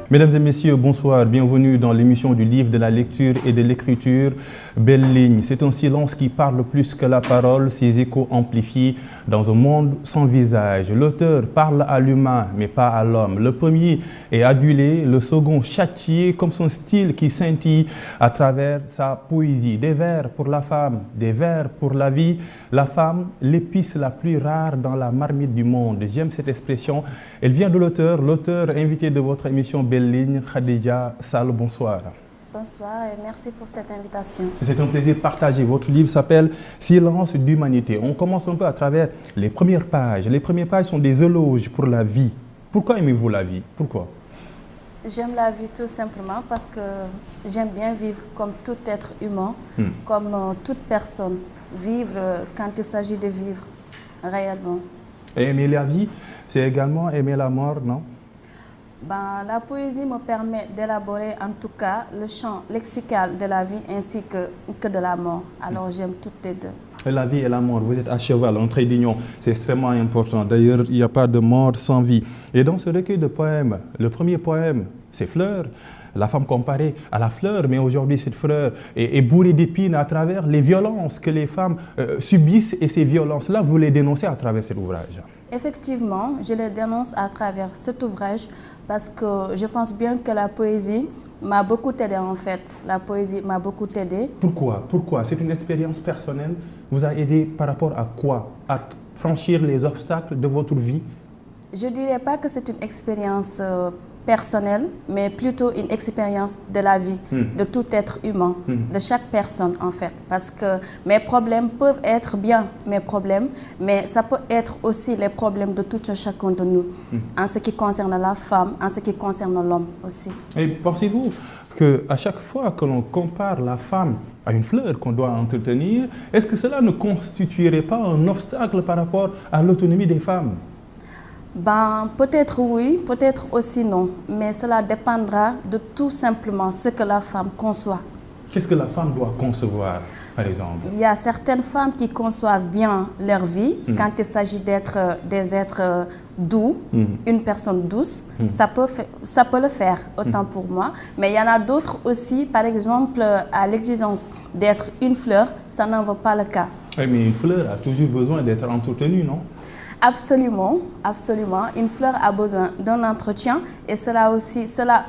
Mesdames et messieurs, bonsoir. Bienvenue dans l'émission du livre, de la lecture et de l'écriture. Belle ligne. C'est un silence qui parle plus que la parole, ses échos amplifiés dans un monde sans visage. L'auteur parle à l'humain, mais pas à l'homme. Le premier est adulé, le second châtié, comme son style qui scintille à travers sa poésie. Des vers pour la femme, des vers pour la vie. La femme, l'épice la plus rare dans la marmite du monde. J'aime cette expression. Elle vient de l'auteur invité de votre émission Belle Ligne, Khadija Sall. Bonsoir. Bonsoir et merci pour cette invitation. C'est un plaisir partagé. Votre livre s'appelle Silence d'humanité. On commence un peu à travers les premières pages. Les premières pages sont des éloges pour la vie. Pourquoi aimez-vous la vie? Pourquoi? J'aime la vie tout simplement parce que j'aime bien vivre comme tout être humain, comme toute personne. Vivre quand il s'agit de vivre réellement. Et aimer la vie, c'est également aimer la mort, non? La poésie me permet d'élaborer en tout cas le champ lexical de la vie ainsi que de la mort. Alors j'aime toutes les deux. La vie et la mort, vous êtes à cheval, un trait d'union, c'est extrêmement important. D'ailleurs, il n'y a pas de mort sans vie. Et dans ce recueil de poèmes, le premier poème, c'est Fleur, la femme comparée à la fleur, mais aujourd'hui cette fleur est bourrée d'épines à travers les violences que les femmes subissent, et ces violences-là, vous les dénoncez à travers cet ouvrage. Effectivement, je les dénonce à travers cet ouvrage parce que je pense bien que la poésie m'a beaucoup aidé en fait. La poésie m'a beaucoup aidé. Pourquoi? C'est une expérience personnelle. Vous a aidé par rapport à quoi? À franchir les obstacles de votre vie? Je ne dirais pas que c'est une expérience personnelle, mais plutôt une expérience de la vie, de tout être humain, de chaque personne en fait. Parce que mes problèmes peuvent être bien mes problèmes, mais ça peut être aussi les problèmes de tout un chacun de nous, en ce qui concerne la femme, en ce qui concerne l'homme aussi. Et pensez-vous qu'à chaque fois que l'on compare la femme à une fleur qu'on doit entretenir, est-ce que cela ne constituerait pas un obstacle par rapport à l'autonomie des femmes? Peut-être oui, peut-être aussi non, mais cela dépendra de tout simplement ce que la femme conçoit. Qu'est-ce que la femme doit concevoir, par exemple? Il y a certaines femmes qui conçoivent bien leur vie quand il s'agit d'être des êtres doux, une personne douce, ça peut le faire, autant pour moi. Mais il y en a d'autres aussi, par exemple, à l'exigence d'être une fleur, ça n'en vaut pas le cas. Oui, mais une fleur a toujours besoin d'être entretenue, non? Absolument, absolument. Une fleur a besoin d'un entretien et cela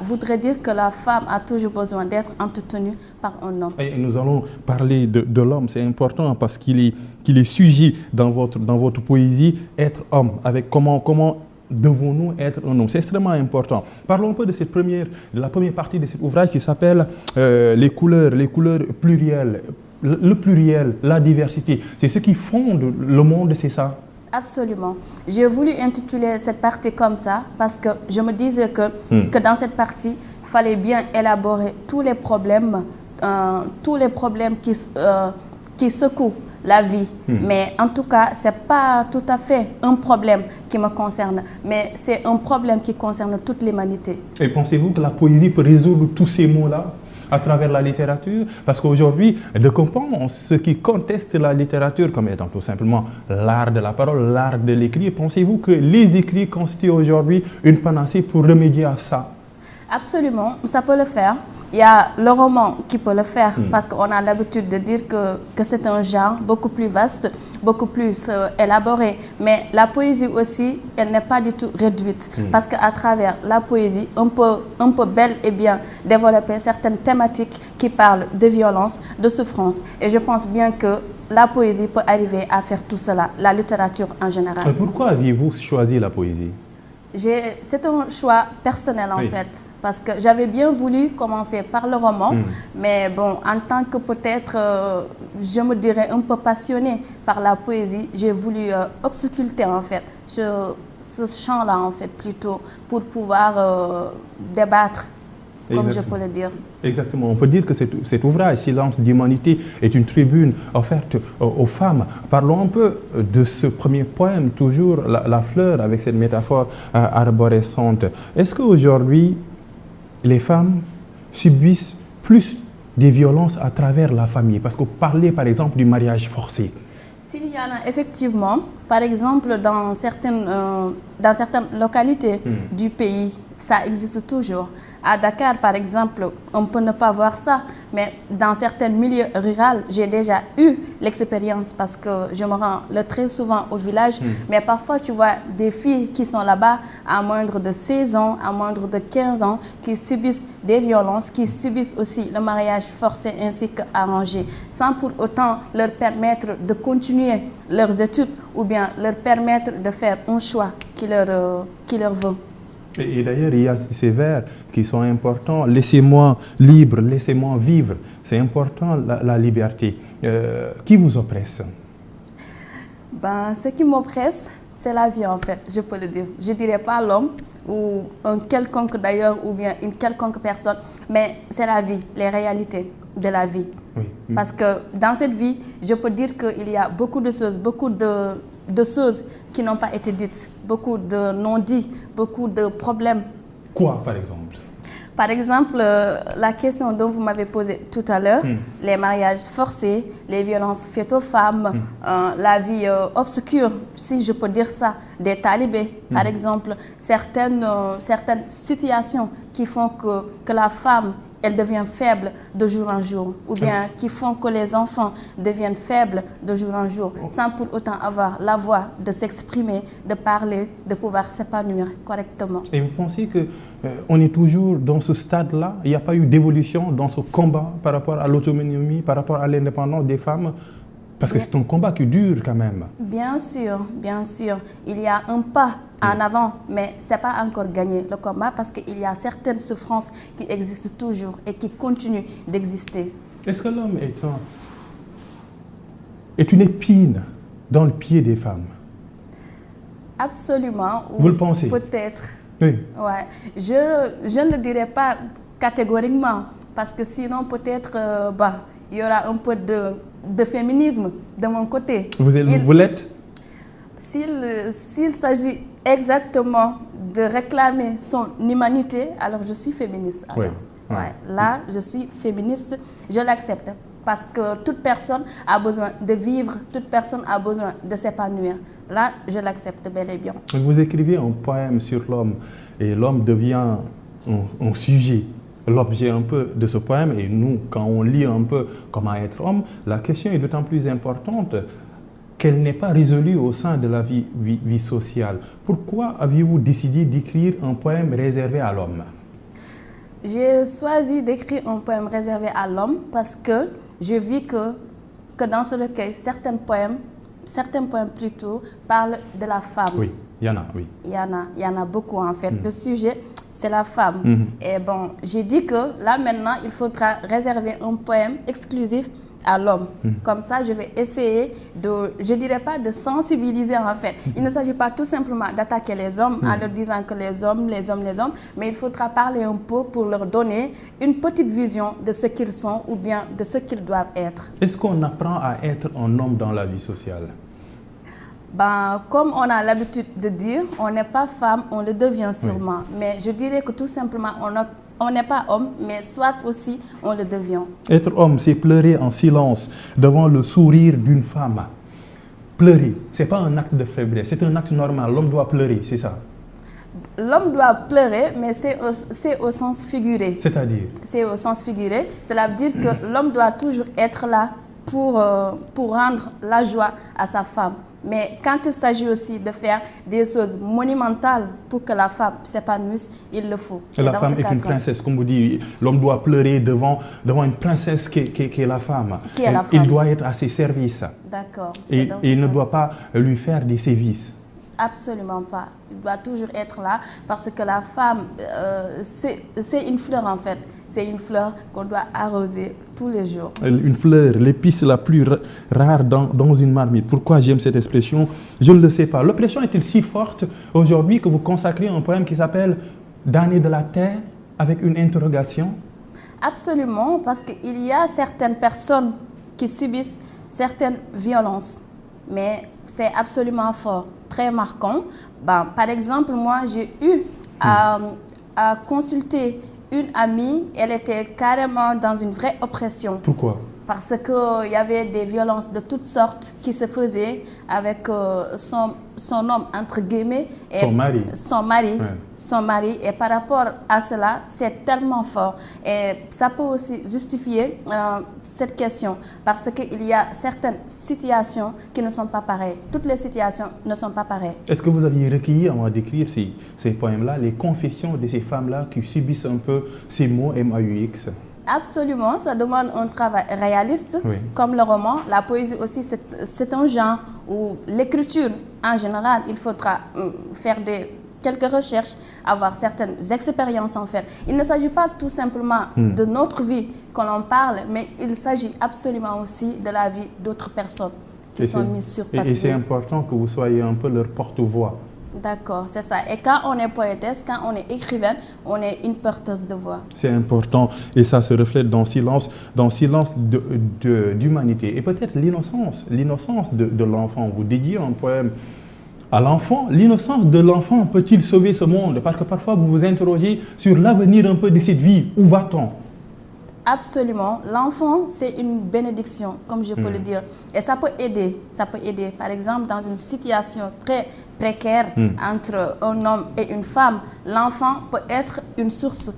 voudrait dire que la femme a toujours besoin d'être entretenue par un homme. Et nous allons parler de l'homme, c'est important parce qu'il est sujet dans votre poésie, être homme, avec comment devons-nous être un homme. C'est extrêmement important. Parlons un peu de la première partie de cet ouvrage qui s'appelle les couleurs plurielles. Le pluriel, la diversité, c'est ce qui fonde le monde, c'est ça? Absolument. J'ai voulu intituler cette partie comme ça parce que je me disais que dans cette partie, il fallait bien élaborer tous les problèmes qui secouent la vie. Mais en tout cas, ce n'est pas tout à fait un problème qui me concerne, mais c'est un problème qui concerne toute l'humanité. Et pensez-vous que la poésie peut résoudre tous ces mots-là à travers la littérature? Parce qu'aujourd'hui, de comprendre ceux qui contestent la littérature comme étant tout simplement l'art de la parole, l'art de l'écrit, pensez-vous que les écrits constituent aujourd'hui une panacée pour remédier à ça? Absolument, ça peut le faire. Il y a le roman qui peut le faire parce qu'on a l'habitude de dire que c'est un genre beaucoup plus vaste, beaucoup plus élaboré. Mais la poésie aussi, elle n'est pas du tout réduite parce qu'à travers la poésie, on peut bel et bien développer certaines thématiques qui parlent de violence, de souffrance. Et je pense bien que la poésie peut arriver à faire tout cela, la littérature en général. Et pourquoi aviez-vous choisi la poésie? C'est un choix personnel en fait, parce que j'avais bien voulu commencer par le roman, mais bon, en tant que peut-être, je me dirais un peu passionnée par la poésie, j'ai voulu ausculter en fait ce champ-là en fait plutôt pour pouvoir débattre, comme je peux le dire. Exactement. On peut dire que cet ouvrage, Silence d'humanité, est une tribune offerte aux femmes. Parlons un peu de ce premier poème, toujours la fleur, avec cette métaphore arborescente. Est-ce qu'aujourd'hui, les femmes subissent plus des violences à travers la famille? Parce que vous parlez par exemple du mariage forcé. S'il y en a effectivement, Par exemple, dans certaines localités du pays, ça existe toujours. À Dakar, par exemple, on peut ne pas voir ça, mais dans certains milieux ruraux, j'ai déjà eu l'expérience parce que je me rends très souvent au village, mais parfois tu vois des filles qui sont là-bas à moindre de 16 ans, à moindre de 15 ans, qui subissent des violences, qui subissent aussi le mariage forcé ainsi qu'arrangé, sans pour autant leur permettre de continuer leurs études ou bien leur permettre de faire un choix qui leur veut. Et d'ailleurs, il y a ces vers qui sont importants. Laissez-moi libre, laissez-moi vivre. C'est important, la liberté. Qui vous oppresse? Ce qui m'oppresse, c'est la vie en fait, je peux le dire. Je ne dirais pas l'homme ou un quelconque d'ailleurs ou bien une quelconque personne, mais c'est la vie, les réalités de la vie. Oui. Parce que dans cette vie, je peux dire qu'il y a beaucoup de choses, beaucoup de choses qui n'ont pas été dites, beaucoup de non-dits, beaucoup de problèmes. Quoi, par exemple? Par exemple, la question dont vous m'avez posée tout à l'heure, les mariages forcés, les violences faites aux femmes, la vie obscure, si je peux dire ça, des talibés, par exemple, certaines situations qui font que la femme elle devient faible de jour en jour, ou bien qui font que les enfants deviennent faibles de jour en jour, sans pour autant avoir la voix de s'exprimer, de parler, de pouvoir s'épanouir correctement. Et vous pensez qu'on est toujours dans ce stade-là? Il n'y a pas eu d'évolution dans ce combat par rapport à l'autonomie, par rapport à l'indépendance des femmes? Parce que c'est un combat qui dure quand même. Bien sûr, bien sûr. Il y a un pas en avant, mais ce n'est pas encore gagné le combat parce qu'il y a certaines souffrances qui existent toujours et qui continuent d'exister. Est-ce que l'homme est une épine dans le pied des femmes? Absolument. Vous le pensez? Peut-être. Oui. Ouais. Je ne le dirais pas catégoriquement parce que sinon peut-être il y aura un peu de féminisme de mon côté. Vous l'êtes? S'il s'agit exactement de réclamer son humanité, alors je suis féministe. Oui. Ouais. Là, je suis féministe, je l'accepte. Parce que toute personne a besoin de vivre, toute personne a besoin de s'épanouir. Là, je l'accepte bel et bien. Vous écrivez un poème sur l'homme et l'homme devient un sujet, l'objet un peu de ce poème. Et nous, quand on lit un peu comment être homme, la question est d'autant plus importante qu'elle n'est pas résolue au sein de la vie sociale. Pourquoi aviez-vous décidé d'écrire un poème réservé à l'homme? J'ai choisi d'écrire un poème réservé à l'homme parce que je vis que dans ce recueil, certains poèmes plutôt parlent de la femme. Oui, il y en a, oui. Il y en a beaucoup en fait. Le sujet, c'est la femme. Et bon, j'ai dit que là maintenant, il faudra réserver un poème exclusif à l'homme. Comme ça, je vais essayer je dirais pas de sensibiliser en fait. Il ne s'agit pas tout simplement d'attaquer les hommes en leur disant que les hommes, mais il faudra parler un peu pour leur donner une petite vision de ce qu'ils sont ou bien de ce qu'ils doivent être. Est-ce qu'on apprend à être un homme dans la vie sociale? Comme on a l'habitude de dire, on n'est pas femme, on le devient sûrement. Mais je dirais que tout simplement, on n'est pas homme, mais soit aussi on le devient. Être homme, c'est pleurer en silence devant le sourire d'une femme. Pleurer, ce n'est pas un acte de faiblesse, c'est un acte normal. L'homme doit pleurer, c'est ça? L'homme doit pleurer, mais c'est au sens figuré. C'est-à-dire? C'est au sens figuré. Cela veut dire que l'homme doit toujours être là pour rendre la joie à sa femme. Mais quand il s'agit aussi de faire des choses monumentales pour que la femme s'épanouisse, il le faut. La femme est une princesse, comme vous dites. L'homme doit pleurer devant une princesse qui est la femme. Qui est la femme. Il doit être à ses services. D'accord. Et il ne doit pas lui faire des sévices. Absolument pas. Il doit toujours être là parce que la femme, c'est une fleur en fait. C'est une fleur qu'on doit arroser tous les jours. Une fleur, l'épice la plus rare dans une marmite. Pourquoi j'aime cette expression? Je ne le sais pas. L'oppression est-elle si forte aujourd'hui que vous consacrez un poème qui s'appelle « Damnés de la terre » avec une interrogation? Absolument, parce qu'il y a certaines personnes qui subissent certaines violences. Mais c'est absolument fort, très marquant. Par exemple, moi, j'ai eu à consulter une amie. Elle était carrément dans une vraie oppression. Pourquoi? parce qu'il y avait des violences de toutes sortes qui se faisaient avec son homme, entre guillemets. Et son mari. Ouais. Son mari. Et par rapport à cela, c'est tellement fort. Et ça peut aussi justifier cette question, parce qu'il y a certaines situations qui ne sont pas pareilles. Toutes les situations ne sont pas pareilles. Est-ce que vous aviez recueilli, avant d'écrire ces poèmes-là, les confessions de ces femmes-là qui subissent un peu ces mots MAUX? Absolument, ça demande un travail réaliste, oui. Comme le roman. La poésie aussi, c'est un genre où l'écriture, en général, il faudra faire quelques recherches, avoir certaines expériences en fait. Il ne s'agit pas tout simplement de notre vie que l'on parle, mais il s'agit absolument aussi de la vie d'autres personnes qui sont mises sur papier. Et c'est important que vous soyez un peu leur porte-voix. D'accord, c'est ça. Et quand on est poétesse, quand on est écrivaine, on est une porteuse de voix. C'est important et ça se reflète dans silence d'humanité. Et peut-être l'innocence de l'enfant. Vous dédiez un poème à l'enfant. L'innocence de l'enfant peut-il sauver ce monde? Parce que parfois vous vous interrogez sur l'avenir un peu de cette vie. Où va-t-on? Absolument. L'enfant, c'est une bénédiction, comme je peux le dire. Et ça peut aider. Ça peut aider. Par exemple, dans une situation très précaire entre un homme et une femme, l'enfant peut être une source.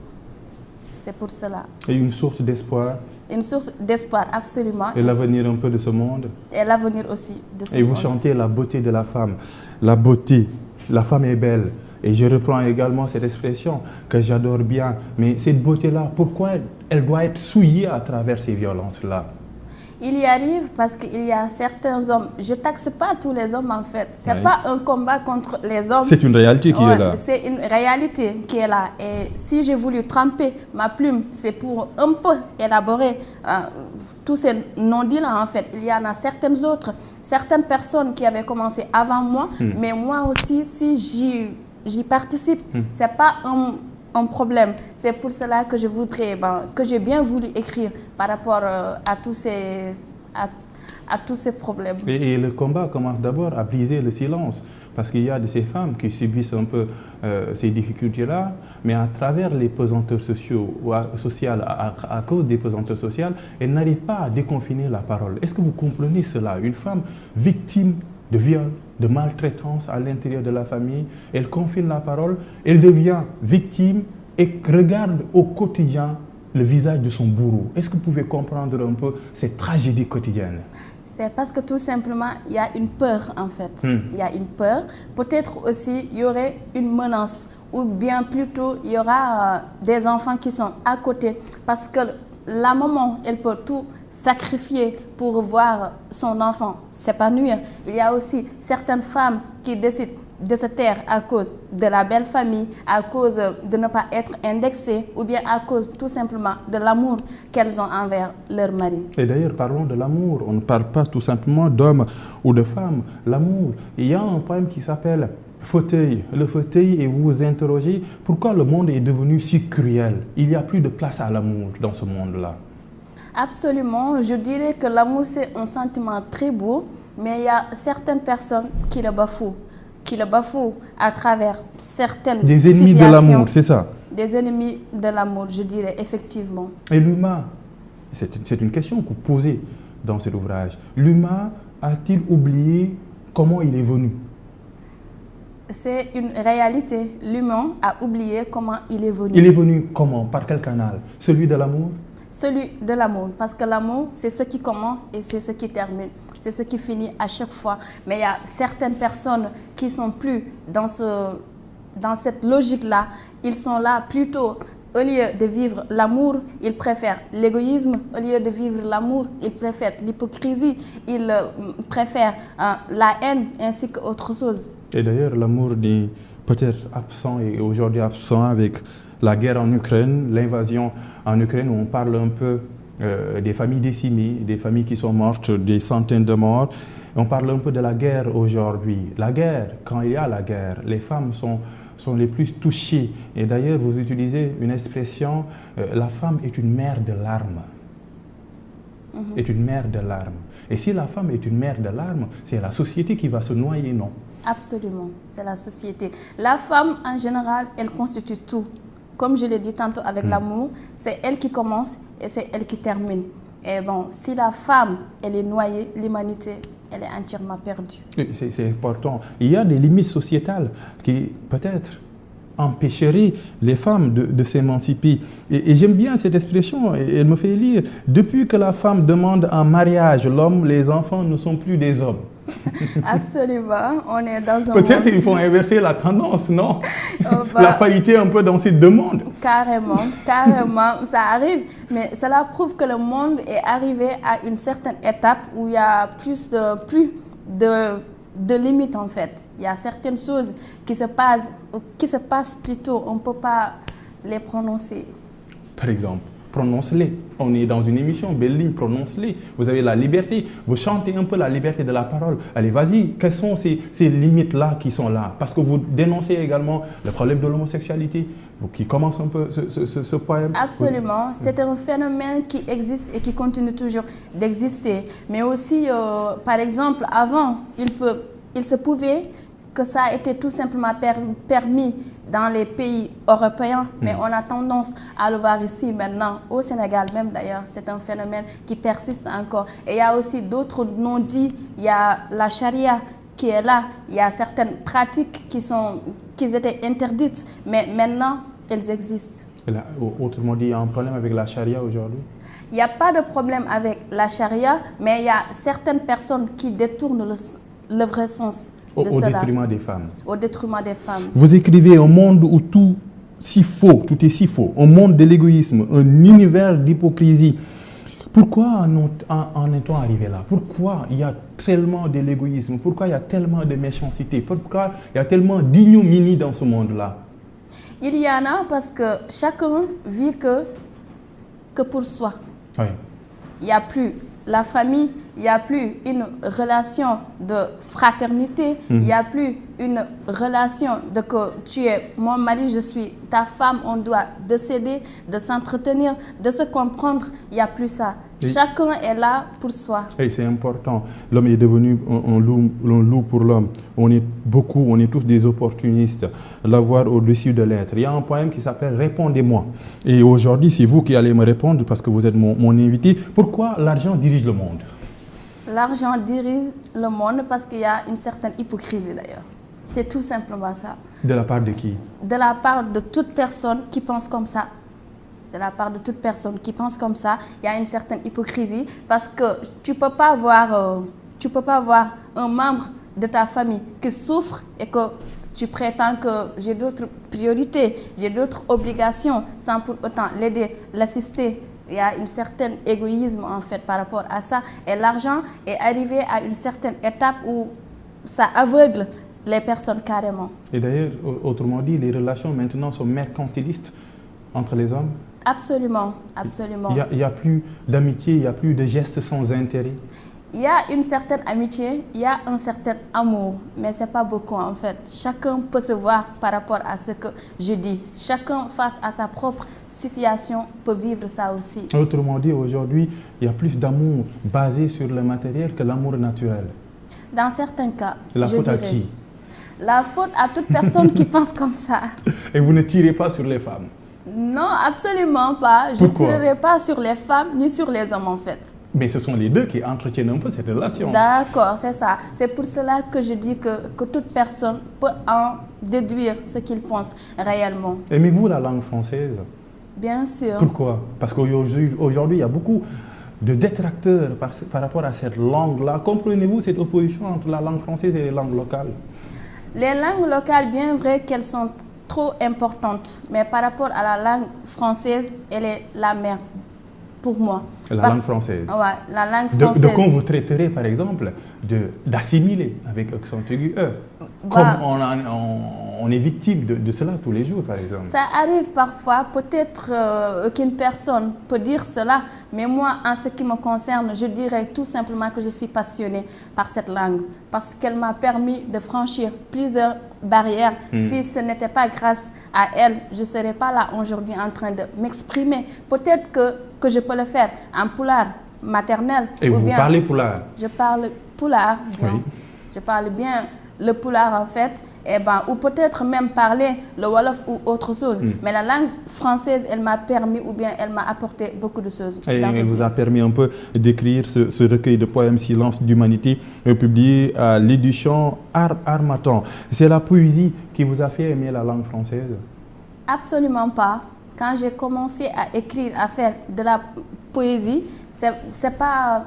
C'est pour cela. Et une source d'espoir. Une source d'espoir, absolument. Et l'avenir un peu de ce monde. Et l'avenir aussi de ce monde. Et vous chantez la beauté de la femme. La beauté. La femme est belle. Et je reprends également cette expression que j'adore bien. Mais cette beauté-là, pourquoi elle doit être souillée à travers ces violences-là? Il y arrive parce qu'il y a certains hommes. Je ne taxe pas tous les hommes en fait. Ce n'est pas un combat contre les hommes. C'est une réalité qui est là. C'est une réalité qui est là. Et si j'ai voulu tremper ma plume, c'est pour un peu élaborer tous ces non-dits-là en fait. Il y en a certaines autres, certaines personnes qui avaient commencé avant moi. Mais moi aussi, si j'y participe, ce n'est pas un problème. C'est pour cela que je voudrais, que j'ai bien voulu écrire par rapport à tous ces problèmes. Et le combat commence d'abord à briser le silence, parce qu'il y a de ces femmes qui subissent un peu ces difficultés-là, mais à travers les pesanteurs sociales, à cause des pesanteurs sociales, elles n'arrivent pas à déconfiner la parole. Est-ce que vous comprenez cela? Une femme victime de viol, de maltraitance à l'intérieur de la famille, elle confine la parole, elle devient victime et regarde au quotidien le visage de son bourreau. Est-ce que vous pouvez comprendre un peu cette tragédie quotidienne? C'est parce que tout simplement, il y a une peur en fait. Il y a une peur. Peut-être aussi, il y aurait une menace, ou bien plutôt, il y aura des enfants qui sont à côté, parce que la maman, elle peut tout sacrifier pour voir son enfant s'épanouir. Il y a aussi certaines femmes qui décident de se taire à cause de la belle famille, à cause de ne pas être indexées, ou bien à cause tout simplement de l'amour qu'elles ont envers leur mari. Et d'ailleurs, parlons de l'amour. On ne parle pas tout simplement d'hommes ou de femmes. L'amour. Il y a un poème qui s'appelle Fauteuil. Le fauteuil, et vous vous interrogez pourquoi le monde est devenu si cruel. Il n'y a plus de place à l'amour dans ce monde-là. Absolument. Je dirais que l'amour, c'est un sentiment très beau, mais il y a certaines personnes qui le bafouent. Qui le bafouent à travers certaines Des ennemis de l'amour, c'est ça? Des ennemis de l'amour, je dirais, effectivement. Et l'humain, c'est une question que vous posez dans cet ouvrage. L'humain a-t-il oublié comment il est venu? C'est une réalité. L'humain a oublié comment il est venu. Il est venu comment? Par quel canal? Celui de l'amour? Celui de l'amour, parce que l'amour, c'est ce qui commence et c'est ce qui termine. C'est ce qui finit à chaque fois. Mais il y a certaines personnes qui ne sont plus dans cette logique-là. Ils sont là plutôt, au lieu de vivre l'amour, ils préfèrent l'égoïsme. Au lieu de vivre l'amour, ils préfèrent l'hypocrisie. Ils préfèrent la haine ainsi qu'autre chose. Et d'ailleurs, l'amour est peut-être absent et aujourd'hui absent avec la guerre en Ukraine, l'invasion en Ukraine, où on parle un peu des familles décimées, des familles qui sont mortes, des centaines de morts. On parle un peu de la guerre aujourd'hui. La guerre, quand il y a la guerre, les femmes sont les plus touchées. Et d'ailleurs, vous utilisez une expression, la femme est une mère de larmes. Est une mère de larmes. Et si la femme est une mère de larmes, c'est la société qui va se noyer, non? Absolument, c'est la société. La femme, en général, elle constitue tout. Comme je l'ai dit tantôt avec l'amour, c'est elle qui commence et c'est elle qui termine. Et bon, si la femme, elle est noyée, l'humanité, elle est entièrement perdue. C'est important. Il y a des limites sociétales qui, peut-être, empêcherait les femmes de s'émanciper. Et j'aime bien cette expression, elle me fait lire. Depuis que la femme demande en mariage l'homme, les enfants ne sont plus des hommes. Absolument, on est dans un Peut-être monde... il faut inverser la tendance, non? La parité un peu dans cette demande. Carrément, carrément, ça arrive. Mais cela prouve que le monde est arrivé à une certaine étape où il y a plus de limites en fait. Il y a certaines choses qui se passent plutôt, on ne peut pas les prononcer. Par exemple, prononce-les. On est dans une émission, belle ligne, prononce-les. Vous avez la liberté, vous chantez un peu la liberté de la parole. Allez, vas-y, quelles sont ces limites-là qui sont là? Parce que vous dénoncez également le problème de l'homosexualité, qui commence un peu ce poème. Absolument, c'est un phénomène qui existe et qui continue toujours d'exister. Mais aussi, par exemple, avant, il se pouvait que ça a été tout simplement permis dans les pays européens, mais on a tendance à le voir ici maintenant, au Sénégal même d'ailleurs. C'est un phénomène qui persiste encore. Et il y a aussi d'autres non-dits. Il y a la charia qui est là. Il y a certaines pratiques qui étaient interdites, mais maintenant, elles existent. Et là, autrement dit, il y a un problème avec la charia aujourd'hui? Il n'y a pas de problème avec la charia, mais il y a certaines personnes qui détournent le vrai sens. Au détriment des femmes. Au détriment des femmes. Vous écrivez un monde où tout est si faux, un monde de l'égoïsme, un univers d'hypocrisie. Pourquoi en est-on arrivé là? Pourquoi il y a tellement de l'égoïsme? Pourquoi il y a tellement de méchanceté? Pourquoi il y a tellement d'ignominie dans ce monde-là? Il y en a parce que chacun vit que pour soi. Oui. Il n'y a plus la famille, il n'y a plus une relation de fraternité, il n'y a plus une relation de que tu es mon mari, je suis ta femme, on doit de s'aider, de s'entretenir, de se comprendre, il n'y a plus ça. Oui. Chacun est là pour soi. Et c'est important. L'homme est devenu un loup pour l'homme. On est tous des opportunistes. L'avoir au-dessus de l'être. Il y a un poème qui s'appelle « Répondez-moi ». Et aujourd'hui, c'est vous qui allez me répondre parce que vous êtes mon invité. Pourquoi l'argent dirige le monde? L'argent dirige le monde parce qu'il y a une certaine hypocrisie d'ailleurs. C'est tout simplement ça. De la part de qui? De la part de toute personne qui pense comme ça. De la part de toute personne qui pense comme ça, il y a une certaine hypocrisie parce que tu ne peux pas voir un membre de ta famille qui souffre et que tu prétends que j'ai d'autres priorités, j'ai d'autres obligations sans pour autant l'aider, l'assister. Il y a un certain égoïsme en fait par rapport à ça. Et l'argent est arrivé à une certaine étape où ça aveugle les personnes carrément. Et d'ailleurs, autrement dit, les relations maintenant sont mercantilistes entre les hommes? Absolument, absolument. Il n'y a plus d'amitié, il n'y a plus de gestes sans intérêt? Il y a une certaine amitié, il y a un certain amour, mais ce n'est pas beaucoup en fait. Chacun peut se voir par rapport à ce que je dis. Chacun face à sa propre situation peut vivre ça aussi. Autrement dit, aujourd'hui, il y a plus d'amour basé sur le matériel que l'amour naturel. Dans certains cas, la faute à qui? La faute à toute personne qui pense comme ça. Et vous ne tirez pas sur les femmes? Non, absolument pas. Je ne tirerai pas sur les femmes ni sur les hommes en fait. Mais ce sont les deux qui entretiennent un peu cette relation. D'accord, c'est ça. C'est pour cela que je dis que toute personne peut en déduire ce qu'il pense réellement. Aimez-vous la langue française? Bien sûr. Pourquoi? Parce qu'aujourd'hui, il y a beaucoup de détracteurs par rapport à cette langue-là. Comprenez-vous cette opposition entre la langue française et les langues locales? Les langues locales, bien vrai qu'elles sont trop importantes, mais par rapport à la langue française, elle est la mère pour moi. La langue française? Oui, la langue française. De quoi vous traiterez, par exemple, d'assimiler avec accent aigu E? Comme on est victime de cela tous les jours, par exemple. Ça arrive parfois, peut-être qu'une personne peut dire cela, mais moi, en ce qui me concerne, je dirais tout simplement que je suis passionnée par cette langue, parce qu'elle m'a permis de franchir plusieurs barrières. Si ce n'était pas grâce à elle, je ne serais pas là aujourd'hui en train de m'exprimer. Peut-être que je peux le faire en pulaar maternel. Et vous parlez pulaar? Je parle pulaar, bien. Oui. Je parle bien le pulaar en fait, ou peut-être même parler le wolof ou autre chose. Mais la langue française, elle m'a permis ou bien elle m'a apporté beaucoup de choses. Et elle vous a permis un peu d'écrire ce recueil de poèmes Silence d'humanité, publié à l'édition Harmattan. C'est la poésie qui vous a fait aimer la langue française? Absolument pas. Quand j'ai commencé à écrire, à faire de la poésie, c'est pas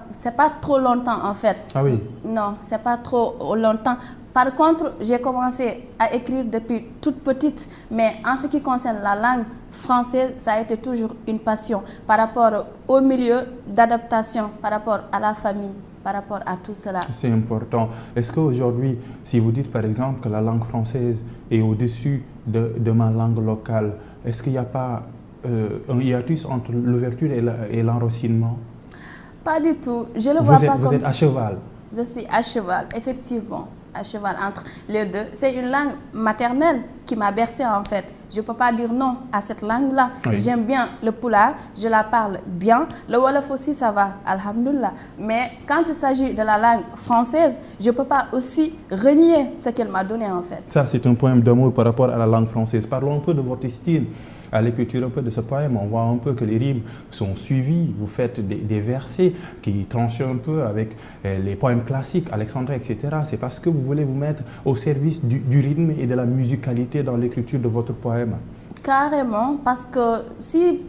trop longtemps en fait. Ah oui? Non, c'est pas trop longtemps. Par contre, j'ai commencé à écrire depuis toute petite, mais en ce qui concerne la langue française, ça a été toujours une passion par rapport au milieu d'adaptation, par rapport à la famille, par rapport à tout cela. C'est important. Est-ce qu'aujourd'hui, si vous dites par exemple que la langue française est au-dessus de ma langue locale, est-ce qu'il n'y a pas un hiatus entre l'ouverture et l'enracinement? Pas du tout. Je le vois pas comme ça. Vous êtes à cheval? Je suis à cheval, effectivement. À cheval entre les deux. C'est une langue maternelle qui m'a bercée en fait. Je ne peux pas dire non à cette langue-là. Oui. J'aime bien le pulaar, je la parle bien. Le wolof aussi, ça va, alhamdoulilah. Mais quand il s'agit de la langue française, je ne peux pas aussi renier ce qu'elle m'a donné en fait. Ça, c'est un poème d'amour par rapport à la langue française. Parlons un peu de votre style. À l'écriture un peu de ce poème, on voit un peu que les rimes sont suivies. Vous faites des versets qui tranchent un peu avec les poèmes classiques, Alexandrin, etc. C'est parce que vous voulez vous mettre au service du rythme et de la musicalité dans l'écriture de votre poème? Carrément, parce que si,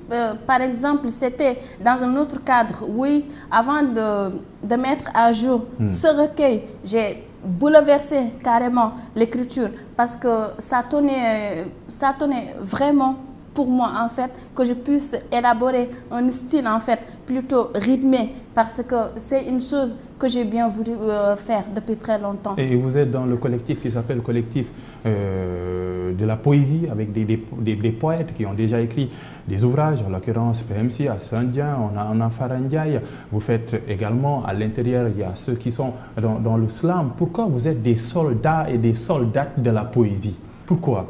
par exemple, c'était dans un autre cadre, oui, avant de mettre à jour ce recueil, j'ai bouleversé carrément l'écriture parce que ça tenait vraiment pour moi en fait que je puisse élaborer un style en fait plutôt rythmé parce que c'est une chose que j'ai bien voulu faire depuis très longtemps. Et vous êtes dans le collectif qui s'appelle le collectif de la poésie avec des poètes qui ont déjà écrit des ouvrages, en l'occurrence PMC, Assandian, on a Farandiaï. Vous faites également à l'intérieur, il y a ceux qui sont dans le slam. Pourquoi vous êtes des soldats et des soldates de la poésie? Pourquoi?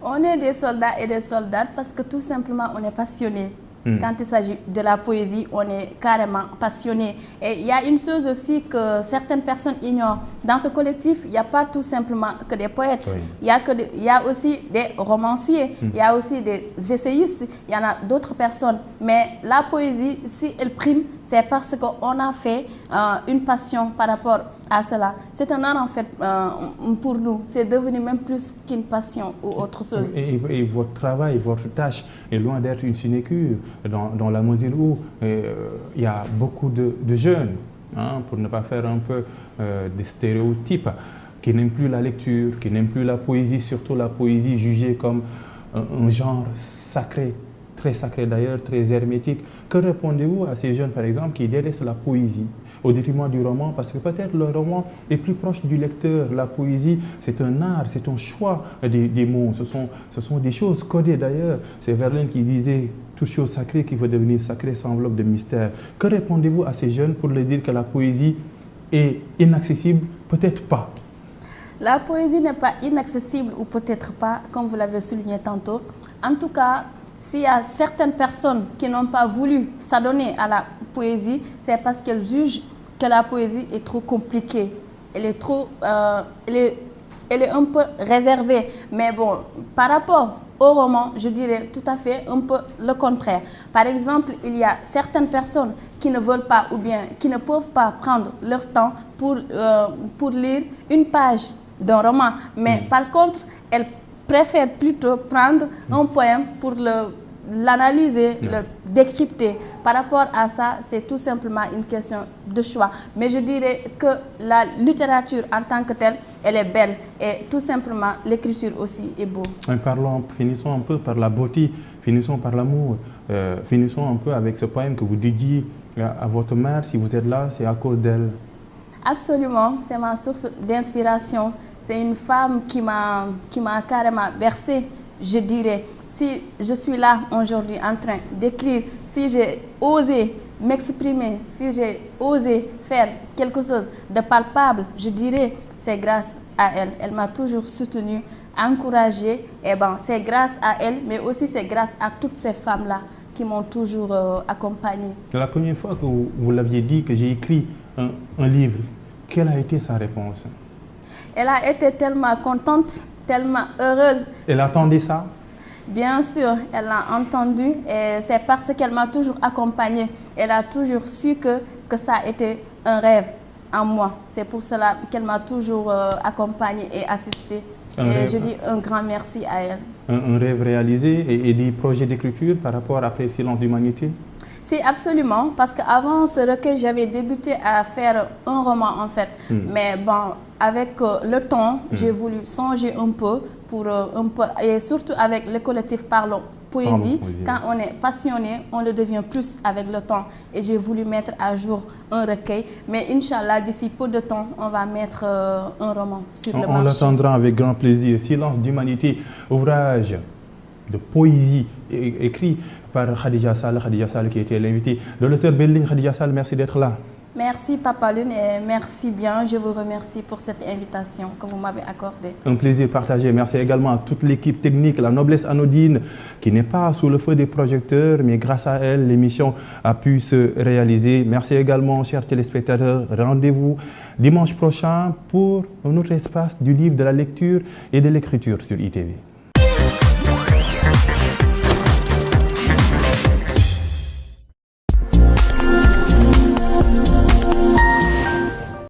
On est des soldats et des soldates parce que tout simplement on est passionnés. Quand il s'agit de la poésie, on est carrément passionné. Et il y a une chose aussi que certaines personnes ignorent. Dans ce collectif, il n'y a pas tout simplement que des poètes. Oui. Il y a aussi des romanciers, il y a aussi des essayistes, il y en a d'autres personnes. Mais la poésie, si elle prime, c'est parce qu'on a fait une passion par rapport à cela. C'est un art en fait pour nous. C'est devenu même plus qu'une passion ou autre chose. Et votre travail, votre tâche est loin d'être une sinécure dans la mesure où il y a beaucoup de jeunes, hein, pour ne pas faire un peu des stéréotypes, qui n'aiment plus la lecture, qui n'aiment plus la poésie, surtout la poésie jugée comme un genre sacré, très sacré d'ailleurs, très hermétique. Que répondez-vous à ces jeunes, par exemple, qui délaissent la poésie au détriment du roman? Parce que peut-être le roman est plus proche du lecteur. La poésie, c'est un art, c'est un choix des mots. Ce sont des choses codées d'ailleurs. C'est Verlaine qui disait « toute chose sacrée qui veut devenir sacrée s'enveloppe de mystère ». Que répondez-vous à ces jeunes pour leur dire que la poésie est inaccessible? Peut-être pas. La poésie n'est pas inaccessible ou peut-être pas, comme vous l'avez souligné tantôt. En tout cas, s'il y a certaines personnes qui n'ont pas voulu s'adonner à la poésie, c'est parce qu'elles jugent que la poésie est trop compliquée. Elle est trop, elle est un peu réservée. Mais bon, par rapport au roman, je dirais tout à fait un peu le contraire. Par exemple, il y a certaines personnes qui ne veulent pas ou bien qui ne peuvent pas prendre leur temps pour lire une page d'un roman. Mais par contre, elles préfèrent plutôt prendre un poème pour l'analyser, le décrypter. Par rapport à ça, c'est tout simplement une question de choix. Mais je dirais que la littérature en tant que telle, elle est belle. Et tout simplement, l'écriture aussi est beau. Finissons un peu par la beauté, finissons par l'amour. Finissons un peu avec ce poème que vous dédiez à votre mère. Si vous êtes là, c'est à cause d'elle. Absolument, c'est ma source d'inspiration. C'est une femme qui m'a carrément bercée, je dirais. Si je suis là aujourd'hui en train d'écrire, si j'ai osé m'exprimer, si j'ai osé faire quelque chose de palpable, je dirais c'est grâce à elle. Elle m'a toujours soutenue, encouragée. Et c'est grâce à elle, mais aussi c'est grâce à toutes ces femmes-là qui m'ont toujours accompagnée. La première fois que vous l'aviez dit que j'ai écrit un livre, quelle a été sa réponse? Elle a été tellement contente, tellement heureuse. Elle attendait ça? Bien sûr, elle l'a entendu et c'est parce qu'elle m'a toujours accompagnée. Elle a toujours su que ça a été un rêve en moi. C'est pour cela qu'elle m'a toujours accompagnée et assistée. Et je dis un grand merci à elle. Un rêve réalisé et des projets d'écriture par rapport après Silence d'humanité? Si, absolument, parce qu'avant ce recueil, j'avais débuté à faire un roman en fait. Mais bon, avec le temps, j'ai voulu changer un peu, et surtout avec le collectif Parlons Poésie. Quand on est passionné, on le devient plus avec le temps. Et j'ai voulu mettre à jour un recueil. Mais Inch'Allah, d'ici peu de temps, on va mettre un roman sur le marché. On l'attendra avec grand plaisir. Silence d'humanité, ouvrage de poésie écrit par Khadija Sall qui était l'invité de l'auteur Belligne. Khadija Sall, merci d'être là. Merci Papa Lune et merci bien. Je vous remercie pour cette invitation que vous m'avez accordée. Un plaisir partagé. Merci également à toute l'équipe technique, la noblesse anodine qui n'est pas sous le feu des projecteurs, mais grâce à elle, l'émission a pu se réaliser. Merci également, chers téléspectateurs. Rendez-vous dimanche prochain pour un autre espace du livre de la lecture et de l'écriture sur ITV.